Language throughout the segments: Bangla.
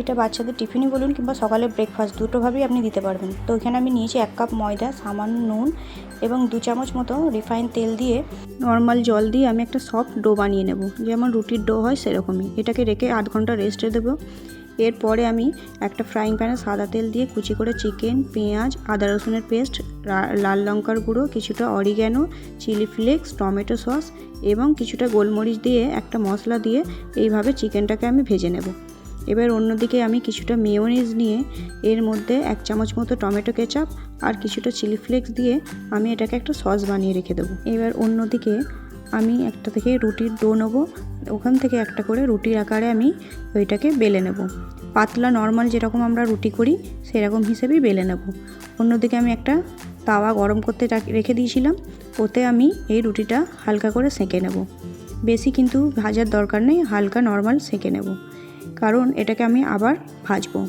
এটা বাচ্চাদের টিফিনই বলুন কিংবা সকালে ব্রেকফাস্ট দুটোভাবেই আপনি দিতে পারবেন। তো এখানে আমি নিয়েছি 1 কাপ ময়দা, সামান্য নুন এবং 2 চামচ মতো রিফাইন তেল দিয়ে নর্মাল জল দিয়ে আমি একটা সফট ডো বানিয়ে নেব, যেমন রুটির ডো হয় সেরকমই। এটাকে রেখে 8 ঘন্টা রেস্টে দেবো। এরপরে আমি একটা ফ্রাইং প্যানে সাদা তেল দিয়ে কুচি করে চিকেন, পেঁয়াজ, আদা রসুনের পেস্ট, লাল লঙ্কার গুঁড়ো, কিছুটা oregano, chilli flakes, tomato sauce এবং কিছুটা গোলমরিচ দিয়ে একটা মশলা দিয়ে এইভাবে চিকেনটাকে আমি ভেজে নেব। এবার অন্যদিকে আমি কিছুটা মেয়োনিজ নিয়ে এর মধ্যে 1 চামচ মতো টমেটো কেচাপ আর কিছুটা চিলি ফ্লেক্স দিয়ে আমি এটাকে একটা সস বানিয়ে রেখে দেবো। এবার অন্যদিকে আমি একটা থেকে রুটির ডো নেবো, ওখান থেকে একটা করে রুটির আকারে আমি ওইটাকে বেলে নেব। পাতলা নর্মাল যেরকম আমরা রুটি করি সেরকম হিসেবেই বেলে নেব। অন্যদিকে আমি একটা তাওয়া গরম করতে রেখে দিয়েছিলাম, ওতে আমি এই রুটিটা হালকা করে সেঁকে নেব। বেশি কিন্তু ভাজার দরকার নেই, হালকা নর্মাল সেঁকে নেব, কারণ এটাকে আমি আবার ভাজবো।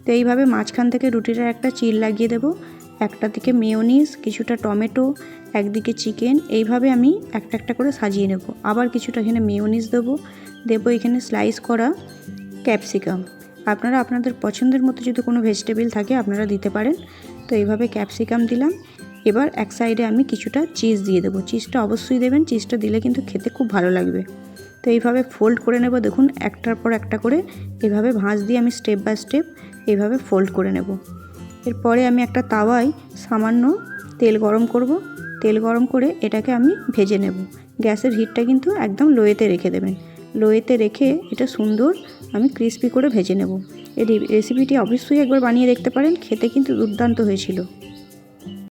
তো এইভাবে মাঝখান থেকে রুটিটার একটা চিল লাগিয়ে দেব। একটা দিকে মেয়োনিজ, কিছুটা টমেটো, একদিকে চিকেন, এইভাবে আমি একটা একটা করে সাজিয়ে নেব। আবার কিছুটা এখানে মেয়োনিজ দেবো এখানে স্লাইস করা ক্যাপসিকাম। আপনারা আপনাদের পছন্দের মতো যদি কোনো ভেজিটেবল থাকে আপনারা দিতে পারেন। তো এইভাবে ক্যাপসিকাম দিলাম। এবার এক সাইডে আমি কিছুটা চিজ দিয়ে দেবো। চিজটা অবশ্যই দেবেন, চিজটা দিলে কিন্তু খেতে খুব ভালো লাগবে। তো এইভাবে ফোল্ড করে নেব, দেখুন একটার পর একটা করে এইভাবে ভাঁজ দিয়ে আমি স্টেপ বাই স্টেপ এইভাবে ফোল্ড করে নেব। এরপরে আমি একটা তাওয়ায় সামান্য তেল গরম করব। তেল গরম করে এটাকে আমি ভেজে নেব। গ্যাসের হিটটা কিন্তু একদম লোয়েতে রেখে দেবেন। লোয়েতে রেখে এটা সুন্দর আমি ক্রিস্পি করে ভেজে নেব। এই রেসিপিটি অবশ্যই একবার বানিয়ে দেখতে পারেন, খেতে কিন্তু দুর্দান্ত হয়েছিল।